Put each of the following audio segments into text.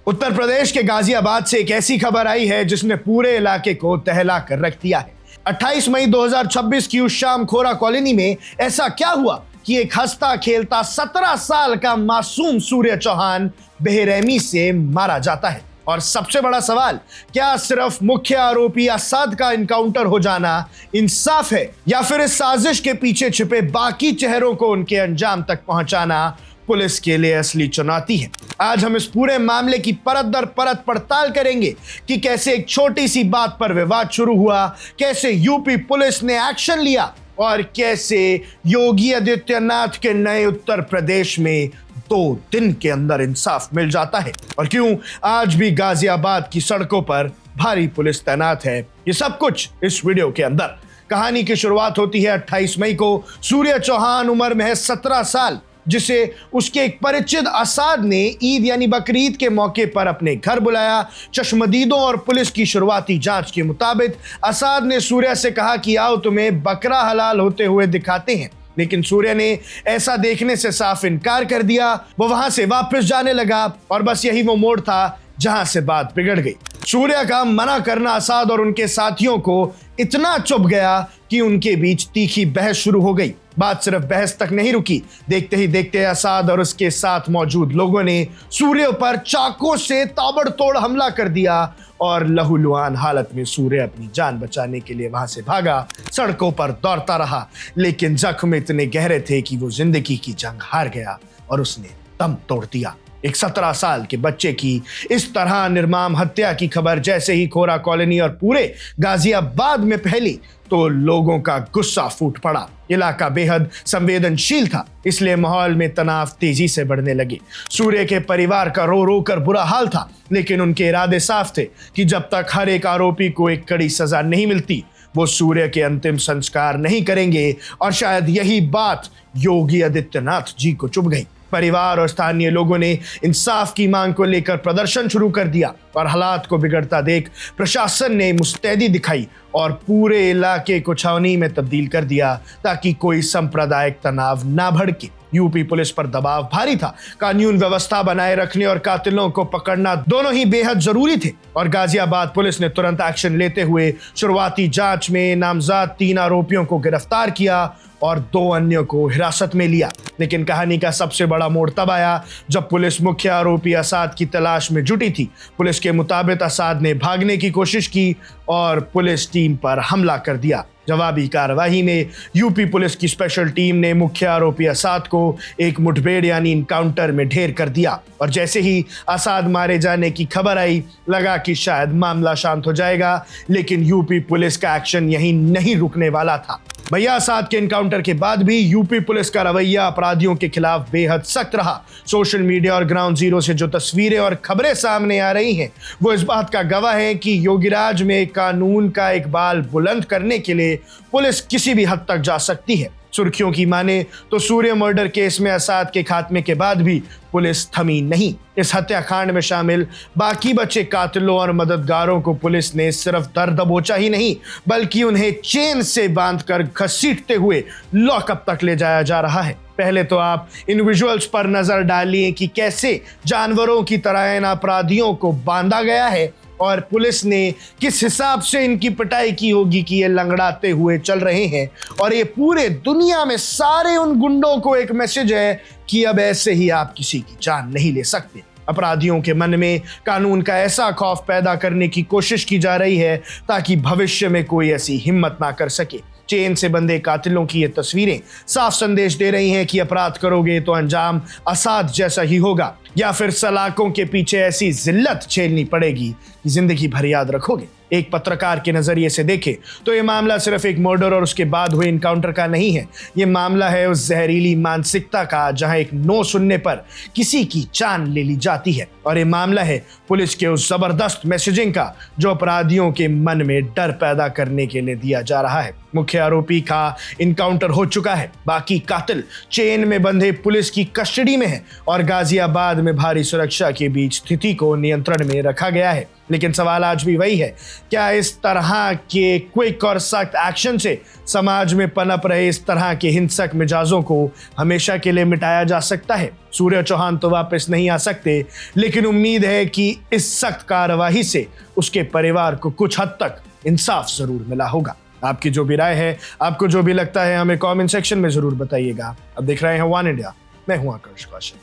उत्तर प्रदेश के गाजियाबाद से एक ऐसी खबर आई है जिसने पूरे इलाके को दहला कर रख दिया है। 28 मई 2026 की उस शाम खोरा कॉलोनी में ऐसा क्या हुआ कि एक हंसता खेलता 17 साल का मासूम सूर्य चौहान बेरहमी से मारा जाता है। और सबसे बड़ा सवाल, क्या सिर्फ मुख्य आरोपी असाद का इनकाउंटर हो जाना इंसाफ है या फिर इस साजिश के पीछे छिपे बाकी चेहरों को उनके अंजाम तक पहुंचाना पुलिस के लिए असली चुनौती है। आज हम इस पूरे मामले की परत दर परत पड़ताल करेंगे कि कैसे एक छोटी सी बात पर विवाद शुरू हुआ, कैसे यूपी पुलिस ने एक्शन लिया और कैसे योगी आदित्यनाथ के नए उत्तर प्रदेश में 2 दिन के अंदर इंसाफ मिल जाता है और क्यों आज भी गाजियाबाद की सड़कों पर भारी पुलिस तैनात है। ये सब कुछ इस वीडियो के अंदर। कहानी की शुरुआत होती है 28 मई को। सूर्य चौहान उम्र में है 17 साल, जिसे उसके एक परिचित असाद ने ईद यानी बकरीद के मौके पर अपने घर बुलाया। चश्मदीदों और पुलिस की शुरुआती जांच के मुताबिक असाद ने सूर्य से कहा कि आओ तुम्हें बकरा हलाल होते हुए दिखाते हैं, लेकिन सूर्य ने ऐसा देखने से साफ इनकार कर दिया। वो वहां से वापस जाने लगा और बस यही वो मोड़ था जहां से बात बिगड़ गई। सूर्य का मना करना असाद और उनके साथियों को इतना चुभ गया कि उनके बीच तीखी बहस शुरू हो गई। बात सिर्फ बहस तक नहीं रुकी, देखते ही देखते असाद और उसके साथ मौजूद लोगों ने सूर्य पर चाकू से ताबड़तोड़ हमला कर दिया और लहूलुहान हालत में सूर्य अपनी जान बचाने के लिए वहां से भागा, सड़कों पर दौड़ता रहा, लेकिन जख्म इतने गहरे थे कि वो जिंदगी की जंग हार गया और उसने दम तोड़ दिया। एक 17 साल के बच्चे की इस तरह निर्मम हत्या की खबर जैसे ही खोरा कॉलोनी और पूरे गाजियाबाद में फैली तो लोगों का गुस्सा फूट पड़ा। इलाका बेहद संवेदनशील था, इसलिए माहौल में तनाव तेजी से बढ़ने लगे। सूर्य के परिवार का रो रो कर बुरा हाल था, लेकिन उनके इरादे साफ थे कि जब तक हर एक आरोपी को एक कड़ी सजा नहीं मिलती वो सूर्य के अंतिम संस्कार नहीं करेंगे। और शायद यही बात योगी आदित्यनाथ जी को चुभ गई। परिवार और स्थानीय लोगों ने इंसाफ की मांग को लेकर प्रदर्शन शुरू कर दिया और हालात को बिगड़ता देख प्रशासन ने मुस्तैदी दिखाई और पूरे इलाके को छावनी में तब्दील कर दिया ताकि कोई सांप्रदायिक तनाव ना भड़के। यूपी पुलिस पर दबाव भारी था। कानून व्यवस्था बनाए रखने और कातिलों को पकड़ना दोनों ही बेहद जरूरी थे और गाजियाबाद पुलिस ने तुरंत एक्शन लेते हुए शुरुआती जांच में नामजद 3 आरोपियों को गिरफ्तार किया और 2 अन्यों को हिरासत में लिया। लेकिन कहानी का सबसे बड़ा मोड़ तब आया जब पुलिस मुख्य आरोपी असाद की तलाश में जुटी थी। पुलिस के मुताबिक असाद ने भागने की कोशिश की और पुलिस टीम पर हमला कर दिया। जवाबी कार्रवाई में यूपी पुलिस की स्पेशल टीम ने मुख्य आरोपी असाद को एक मुठभेड़ यानी इनकाउंटर में ढेर कर दिया और जैसे ही असाद मारे जाने की खबर आई लगा कि शायद मामला शांत हो जाएगा, लेकिन यूपी पुलिस का एक्शन यहीं नहीं रुकने वाला था। भैया असाद के इनकाउंटर के बाद भी यूपी पुलिस का रवैया अपराधियों के खिलाफ बेहद सख्त रहा। सोशल मीडिया और ग्राउंड जीरो से जो तस्वीरें और खबरें सामने आ रही हैं वो इस बात का गवाह है कि योगीराज में कानून का एक बाल बुलंद करने के लिए पुलिस किसी भी हद तक जा सकती है। सुर्खियों की माने तो सूर्य मर्डर केस में असाद के खात्मे के बाद भी पुलिस थमी नहीं। इस हत्याकांड में शामिल बाकी बचे कातिलों और मददगारों को पुलिस ने सिर्फ दर दबोचा ही नहीं बल्कि उन्हें चेन से बांधकर घसीटते हुए लॉकअप तक ले जाया जा रहा है। पहले तो आप इन विजुअल्स पर नजर डालिए कि कैसे जानवरों की तरह इन अपराधियों को बांधा गया है और पुलिस ने किस हिसाब से इनकी पिटाई की होगी कि ये लंगड़ाते हुए चल रहे हैं। और ये पूरे दुनिया में सारे उन गुंडों को एक मैसेज है कि अब ऐसे ही आप किसी की जान नहीं ले सकते। अपराधियों के मन में कानून का ऐसा खौफ पैदा करने की कोशिश की जा रही है ताकि भविष्य में कोई ऐसी हिम्मत ना कर सके। चेन से बंधे कातिलों की ये तस्वीरें साफ संदेश दे रही हैं कि अपराध करोगे तो अंजाम असाद जैसा ही होगा या फिर सलाखों के पीछे ऐसी जिल्लत झेलनी पड़ेगी कि जिंदगी भर याद रखोगे। एक पत्रकार के नजरिए से देखें तो ये मामला सिर्फ एक मर्डर और उसके बाद हुए इनकाउंटर का नहीं है। ये मामला है उस जहरीली मानसिकता का जहां एक नो सुनने पर किसी की जान ले ली जाती है और ये मामला है पुलिस के उस जबरदस्त मैसेजिंग का जो अपराधियों के मन में डर पैदा करने के लिए दिया जा रहा है। मुख्य आरोपी का इनकाउंटर हो चुका है, बाकी कातिल चेन में बंधे पुलिस की कस्टडी में है और गाजियाबाद में भारी सुरक्षा के बीच स्थिति को नियंत्रण में रखा गया है। लेकिन सवाल आज भी वही है, क्या इस तरह के क्विक और सख्त एक्शन से समाज में पनप रहे इस तरह के हिंसक मिजाजों को हमेशा के लिए मिटाया जा सकता है? सूर्य चौहान तो वापस नहीं आ सकते, लेकिन उम्मीद है कि इस सख्त कार्यवाही से उसके परिवार को कुछ हद तक इंसाफ जरूर मिला होगा। आपकी जो भी राय है, आपको जो भी लगता है, हमें कमेंट सेक्शन में जरूर बताइएगा। अब देख रहे हैं वन इंडिया, मैं हूं आकर्ष Kaushik.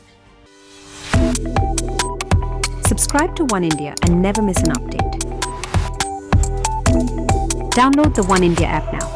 Subscribe to One India and never miss an update. Download the One India app now.